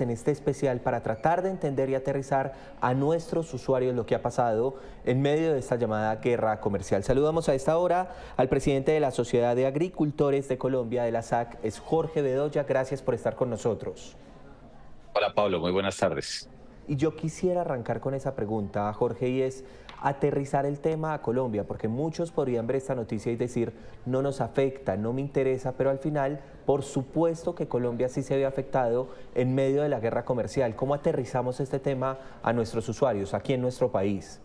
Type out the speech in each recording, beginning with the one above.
en este especial para tratar de entender y aterrizar a nuestros usuarios lo que ha pasado en medio de esta llamada guerra comercial. Saludamos a esta hora al presidente de la Sociedad de Agricultores de Colombia, de la SAC, es Jorge Bedoya. Gracias por estar con nosotros. Hola Pablo, muy buenas tardes. Y yo quisiera arrancar con esa pregunta, Jorge, y es aterrizar el tema a Colombia, porque muchos podrían ver esta noticia y decir, no nos afecta, no me interesa, pero al final, por supuesto que Colombia sí se ve afectado en medio de la guerra comercial. ¿Cómo aterrizamos este tema a nuestros usuarios aquí en nuestro país?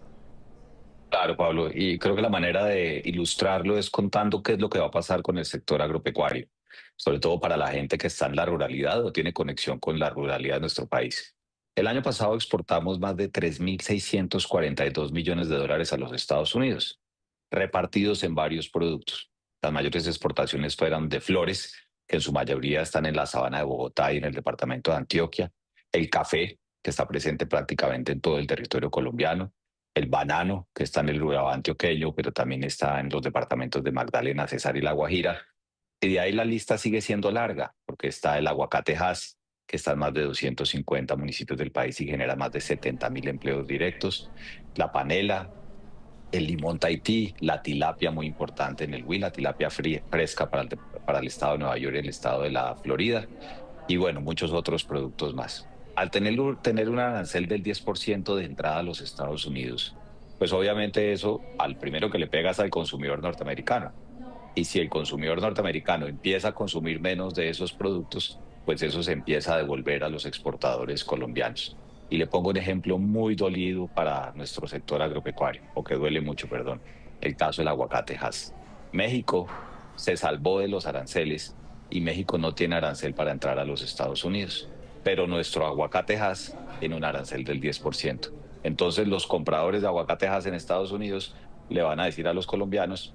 Claro, Pablo, y creo que la manera de ilustrarlo es contando qué es lo que va a pasar con el sector agropecuario, sobre todo para la gente que está en la ruralidad o tiene conexión con la ruralidad de nuestro país. El año pasado exportamos más de 3.642 millones de dólares a los Estados Unidos, repartidos en varios productos. Las mayores exportaciones fueron de flores, que en su mayoría están en la sabana de Bogotá y en el departamento de Antioquia, el café, que está presente prácticamente en todo el territorio colombiano, el banano, que está en el Urabá antioqueño, pero también está en los departamentos de Magdalena, Cesar y La Guajira. Y de ahí la lista sigue siendo larga, porque está el aguacate Hass, que está en más de 250 municipios del país y genera más de 70.000 empleos directos, la panela, el limón Tahití, la tilapia muy importante en el Huila, tilapia fresca para el estado de Nueva York y el estado de la Florida, y bueno, muchos otros productos más. Al tener un arancel del 10% de entrada a los Estados Unidos, pues obviamente eso al primero que le pegas al consumidor norteamericano. Y si el consumidor norteamericano empieza a consumir menos de esos productos, pues eso se empieza a devolver a los exportadores colombianos. Y le pongo un ejemplo muy dolido para nuestro sector agropecuario, o que duele mucho, perdón, el caso del aguacate Hass. México se salvó de los aranceles y México no tiene arancel para entrar a los Estados Unidos, pero nuestro aguacate Hass tiene un arancel del 10%. Entonces los compradores de aguacate Hass en Estados Unidos le van a decir a los colombianos,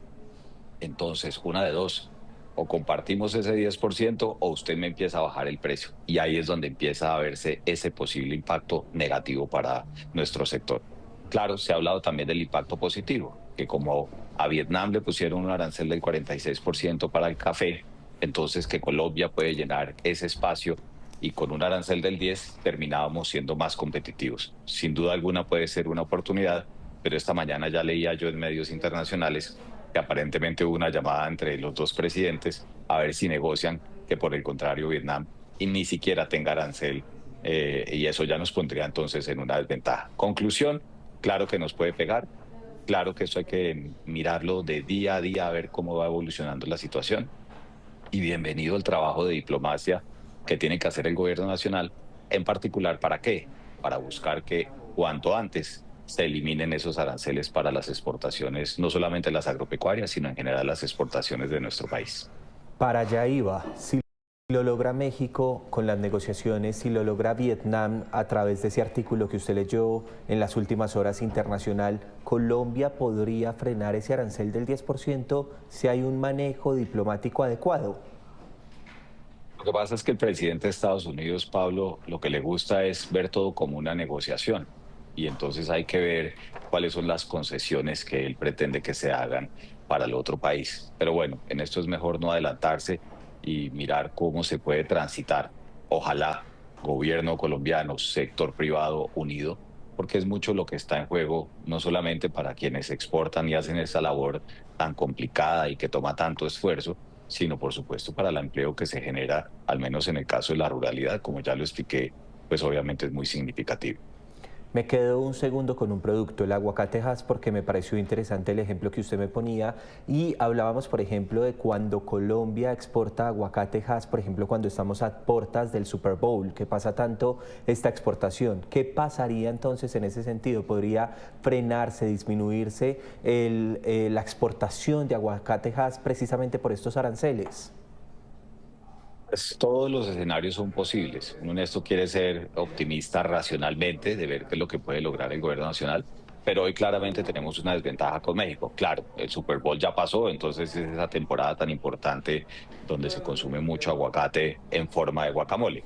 entonces, una de dos, o compartimos ese 10% o usted me empieza a bajar el precio. Y ahí es donde empieza a verse ese posible impacto negativo para nuestro sector. Claro, se ha hablado también del impacto positivo, que como a Vietnam le pusieron un arancel del 46% para el café, entonces que Colombia puede llenar ese espacio y con un arancel del 10 terminábamos siendo más competitivos. Sin duda alguna puede ser una oportunidad, pero esta mañana ya leía yo en medios internacionales que aparentemente hubo una llamada entre los dos presidentes a ver si negocian que por el contrario Vietnam y ni siquiera tenga arancel, y eso ya nos pondría entonces en una desventaja. Conclusión, claro que nos puede pegar, claro que eso hay que mirarlo de día a día a ver cómo va evolucionando la situación y bienvenido el trabajo de diplomacia que tiene que hacer el gobierno nacional, en particular, ¿para qué? Para buscar que cuanto antes se eliminen esos aranceles para las exportaciones, no solamente las agropecuarias, sino en general las exportaciones de nuestro país. Para allá iba. Si lo logra México con las negociaciones, si lo logra Vietnam a través de ese artículo que usted leyó en las últimas horas internacional, ¿Colombia podría frenar ese arancel del 10% si hay un manejo diplomático adecuado? Lo que pasa es que el presidente de Estados Unidos, Pablo, lo que le gusta es ver todo como una negociación. Y entonces hay que ver cuáles son las concesiones que él pretende que se hagan para el otro país. Pero bueno, en esto es mejor no adelantarse y mirar cómo se puede transitar. Ojalá gobierno colombiano, sector privado unido, porque es mucho lo que está en juego, no solamente para quienes exportan y hacen esa labor tan complicada y que toma tanto esfuerzo, sino por supuesto para el empleo que se genera, al menos en el caso de la ruralidad, como ya lo expliqué, pues obviamente es muy significativo. Me quedo un segundo con un producto, el aguacate Hass, porque me pareció interesante el ejemplo que usted me ponía y hablábamos, por ejemplo, de cuando Colombia exporta aguacate Hass, por ejemplo, cuando estamos a portas del Super Bowl, que pasa tanto esta exportación. ¿Qué pasaría entonces en ese sentido? ¿Podría frenarse, disminuirse la exportación de aguacate Hass precisamente por estos aranceles? Pues, todos los escenarios son posibles. Uno en esto quiere ser optimista racionalmente de ver qué es lo que puede lograr el gobierno nacional, pero hoy claramente tenemos una desventaja con México. Claro, el Super Bowl ya pasó, entonces es esa temporada tan importante donde se consume mucho aguacate en forma de guacamole.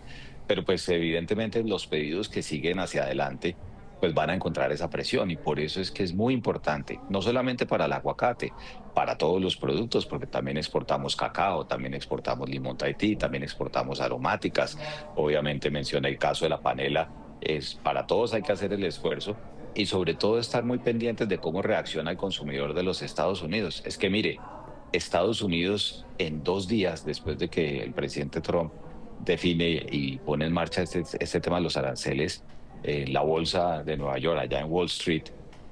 Pero pues evidentemente los pedidos que siguen hacia adelante, pues van a encontrar esa presión y por eso es que es muy importante, no solamente para el aguacate, para todos los productos, porque también exportamos cacao, también exportamos limón Tahití, también exportamos aromáticas, obviamente menciona el caso de la panela, es para todos hay que hacer el esfuerzo y sobre todo estar muy pendientes de cómo reacciona el consumidor de los Estados Unidos. Es que mire, Estados Unidos en 2 días después de que el presidente Trump define y pone en marcha este tema de los aranceles, la bolsa de Nueva York, allá en Wall Street,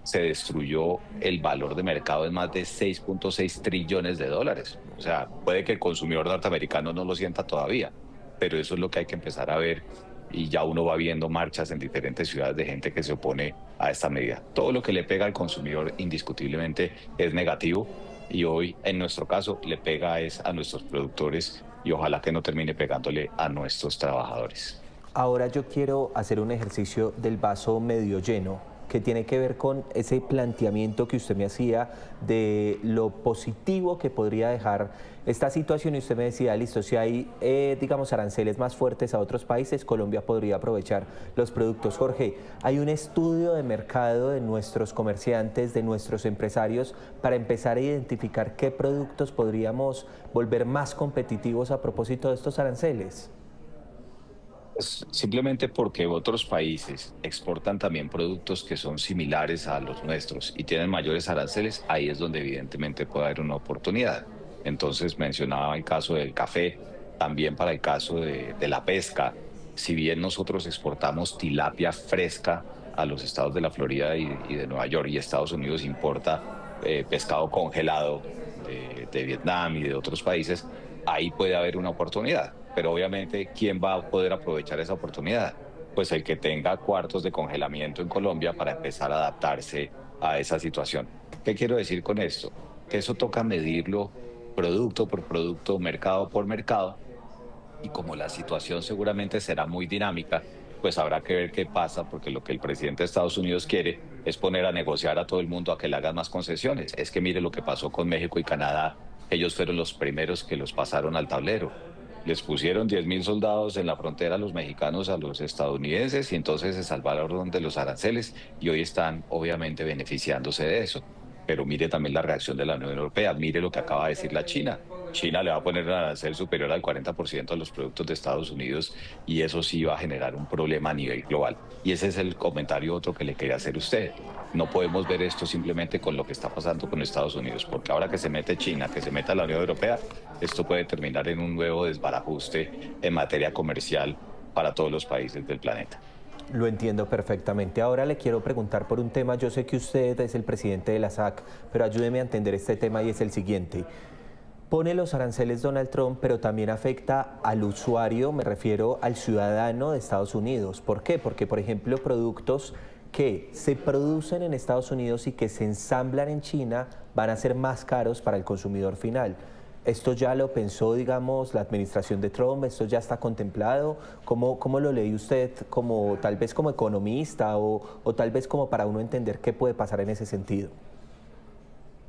se destruyó el valor de mercado en más de 6.6 trillones de dólares. O sea, puede que el consumidor norteamericano no lo sienta todavía, pero eso es lo que hay que empezar a ver y ya uno va viendo marchas en diferentes ciudades de gente que se opone a esta medida. Todo lo que le pega al consumidor indiscutiblemente es negativo y hoy en nuestro caso le pega es a nuestros productores y ojalá que no termine pegándole a nuestros trabajadores. Ahora yo quiero hacer un ejercicio del vaso medio lleno, que tiene que ver con ese planteamiento que usted me hacía de lo positivo que podría dejar esta situación. Y usted me decía, listo, si hay, digamos, aranceles más fuertes a otros países, Colombia podría aprovechar los productos. Jorge, ¿hay un estudio de mercado de nuestros comerciantes, de nuestros empresarios, para empezar a identificar qué productos podríamos volver más competitivos a propósito de estos aranceles? Simplemente porque otros países exportan también productos que son similares a los nuestros y tienen mayores aranceles, ahí es donde evidentemente puede haber una oportunidad. Entonces mencionaba el caso del café, también para el caso de la pesca. Si bien nosotros exportamos tilapia fresca a los estados de la Florida y de Nueva York y Estados Unidos importa pescado congelado de Vietnam y de otros países, ahí puede haber una oportunidad. Pero obviamente, ¿quién va a poder aprovechar esa oportunidad? Pues el que tenga cuartos de congelamiento en Colombia para empezar a adaptarse a esa situación. ¿Qué quiero decir con esto? Que eso toca medirlo producto por producto, mercado por mercado, y como la situación seguramente será muy dinámica, pues habrá que ver qué pasa, porque lo que el presidente de Estados Unidos quiere es poner a negociar a todo el mundo a que le hagan más concesiones. Es que mire lo que pasó con México y Canadá, ellos fueron los primeros que los pasaron al tablero. Les pusieron 10.000 soldados en la frontera, los mexicanos a los estadounidenses, y entonces se salvaron de los aranceles y hoy están obviamente beneficiándose de eso. Pero mire también la reacción de la Unión Europea, mire lo que acaba de decir la China. China le va a poner un arancel superior al 40% a los productos de Estados Unidos y eso sí va a generar un problema a nivel global. Y ese es el comentario otro que le quería hacer a usted. No podemos ver esto simplemente con lo que está pasando con Estados Unidos, porque ahora que se mete China, que se meta la Unión Europea, esto puede terminar en un nuevo desbarajuste en materia comercial para todos los países del planeta. Lo entiendo perfectamente. Ahora le quiero preguntar por un tema. Yo sé que usted es el presidente de la SAC, pero ayúdeme a entender este tema y es el siguiente. Pone los aranceles Donald Trump, pero también afecta al usuario, me refiero al ciudadano de Estados Unidos. ¿Por qué? Porque, por ejemplo, productos que se producen en Estados Unidos y que se ensamblan en China van a ser más caros para el consumidor final. ¿Esto ya lo pensó, digamos, la administración de Trump? ¿Esto ya está contemplado? ¿Cómo lo lee usted, como, tal vez como economista o tal vez como para uno entender qué puede pasar en ese sentido?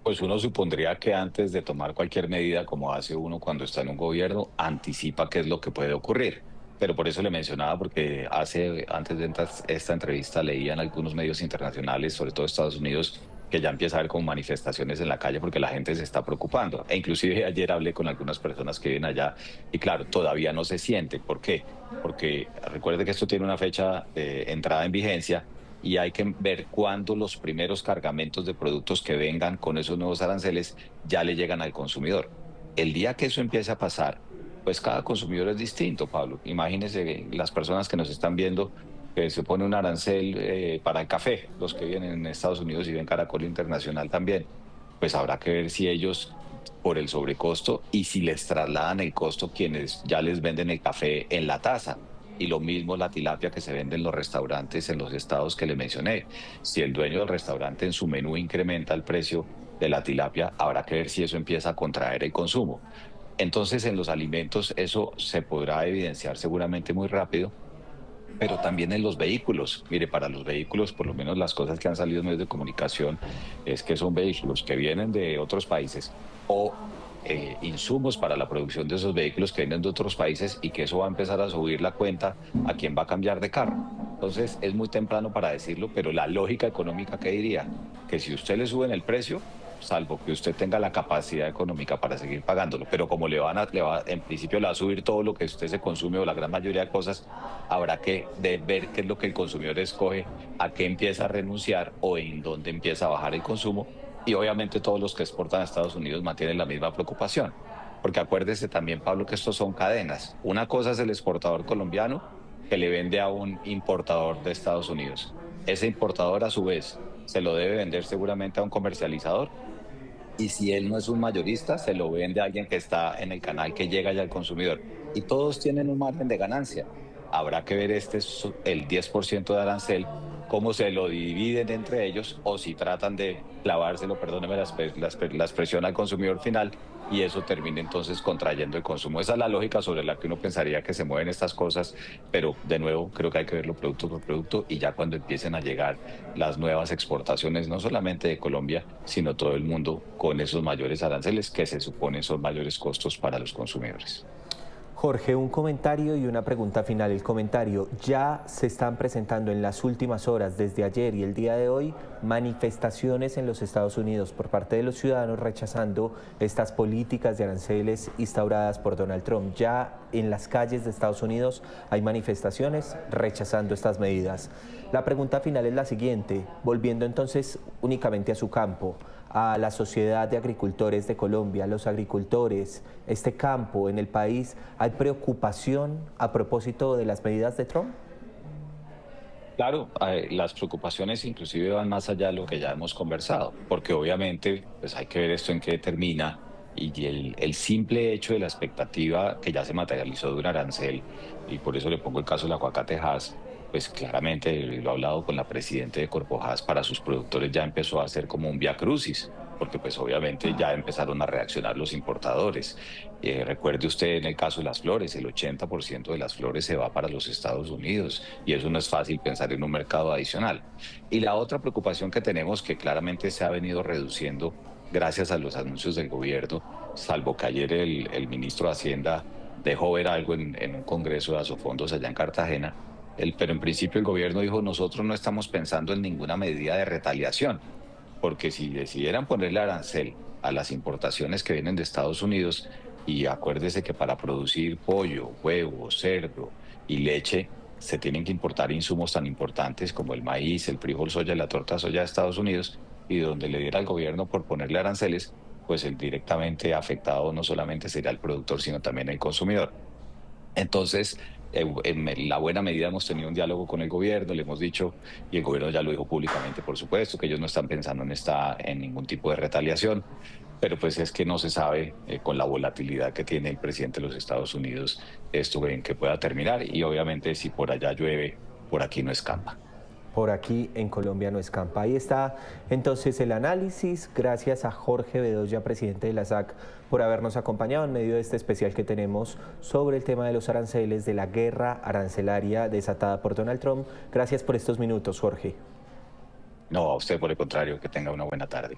Pues uno supondría que antes de tomar cualquier medida, como hace uno cuando está en un gobierno, anticipa qué es lo que puede ocurrir. Pero por eso le mencionaba, porque antes de esta entrevista leían algunos medios internacionales, sobre todo Estados Unidos, que ya empieza a haber como manifestaciones en la calle porque la gente se está preocupando. E inclusive ayer hablé con algunas personas que viven allá y claro, todavía no se siente. ¿Por qué? Porque recuerde que esto tiene una fecha de entrada en vigencia y hay que ver cuándo los primeros cargamentos de productos que vengan con esos nuevos aranceles ya le llegan al consumidor. El día que eso empiece a pasar, pues cada consumidor es distinto, Pablo. Imagínense las personas que nos están viendo, que se pone un arancel para el café, los que vienen en Estados Unidos y ven Caracol Internacional también, pues habrá que ver si ellos por el sobrecosto y si les trasladan el costo quienes ya les venden el café en la taza. Y lo mismo la tilapia que se vende en los restaurantes en los estados que le mencioné. Si el dueño del restaurante en su menú incrementa el precio de la tilapia, habrá que ver si eso empieza a contraer el consumo. Entonces, en los alimentos eso se podrá evidenciar seguramente muy rápido, pero también en los vehículos. Mire, para los vehículos, por lo menos las cosas que han salido en medios de comunicación es que son vehículos que vienen de otros países o insumos para la producción de esos vehículos que vienen de otros países y que eso va a empezar a subir la cuenta a quien va a cambiar de carro. Entonces es muy temprano para decirlo, pero la lógica económica que diría que si usted le suben el precio, salvo que usted tenga la capacidad económica para seguir pagándolo, pero como en principio le va a subir todo lo que usted se consume o la gran mayoría de cosas, habrá que ver qué es lo que el consumidor escoge, a qué empieza a renunciar o en dónde empieza a bajar el consumo. Y obviamente todos los que exportan a Estados Unidos mantienen la misma preocupación, porque acuérdese también, Pablo, que estos son cadenas. Una cosa es el exportador colombiano que le vende a un importador de Estados Unidos. Ese importador, a su vez, se lo debe vender seguramente a un comercializador y si él no es un mayorista, se lo vende a alguien que está en el canal que llega ya al consumidor. Y todos tienen un margen de ganancia. Habrá que ver el 10% de arancel, cómo se lo dividen entre ellos o si tratan de clavárselo, perdóneme la expresión, al consumidor final y eso termina entonces contrayendo el consumo. Esa es la lógica sobre la que uno pensaría que se mueven estas cosas, pero de nuevo creo que hay que verlo producto por producto y ya cuando empiecen a llegar las nuevas exportaciones, no solamente de Colombia, sino todo el mundo con esos mayores aranceles que se suponen son mayores costos para los consumidores. Jorge, un comentario y una pregunta final. El comentario: ya se están presentando en las últimas horas, desde ayer y el día de hoy, manifestaciones en los Estados Unidos por parte de los ciudadanos rechazando estas políticas de aranceles instauradas por Donald Trump. Ya en las calles de Estados Unidos hay manifestaciones rechazando estas medidas. La pregunta final es la siguiente, volviendo entonces únicamente a su campo, a la Sociedad de Agricultores de Colombia, los agricultores, este campo en el país. ¿Hay preocupación a propósito de las medidas de Trump? Claro, las preocupaciones inclusive van más allá de lo que ya hemos conversado, porque obviamente pues hay que ver esto en qué termina y el simple hecho de la expectativa que ya se materializó de un arancel, y por eso le pongo el caso del aguacate Hass, pues claramente lo he hablado con la presidenta de Corpo Hass, para sus productores ya empezó a ser como un vía crucis, porque pues obviamente ya empezaron a reaccionar los importadores. Recuerde usted en el caso de las flores, el 80% de las flores se va para los Estados Unidos y eso no es fácil pensar en un mercado adicional. Y la otra preocupación que tenemos, que claramente se ha venido reduciendo gracias a los anuncios del gobierno, salvo que ayer el ministro de Hacienda dejó ver algo en un congreso de Asofondos allá en Cartagena, pero en principio el gobierno dijo, nosotros no estamos pensando en ninguna medida de retaliación, porque si decidieran ponerle arancel a las importaciones que vienen de Estados Unidos, y acuérdese que para producir pollo, huevo, cerdo y leche se tienen que importar insumos tan importantes como el maíz, el frijol soya y la torta soya de Estados Unidos, y donde le diera al gobierno por ponerle aranceles, pues el directamente afectado no solamente sería el productor, sino también el consumidor. Entonces, en la buena medida hemos tenido un diálogo con el gobierno, le hemos dicho, y el gobierno ya lo dijo públicamente, por supuesto, que ellos no están pensando en ningún tipo de retaliación, pero pues es que no se sabe con la volatilidad que tiene el presidente de los Estados Unidos esto en que pueda terminar, y obviamente si por allá llueve, por aquí no escampa. Por aquí en Colombia no escampa. Ahí está entonces el análisis. Gracias a Jorge Bedoya, presidente de la SAC, por habernos acompañado en medio de este especial que tenemos sobre el tema de los aranceles, de la guerra arancelaria desatada por Donald Trump. Gracias por estos minutos, Jorge. No, a usted por el contrario, que tenga una buena tarde.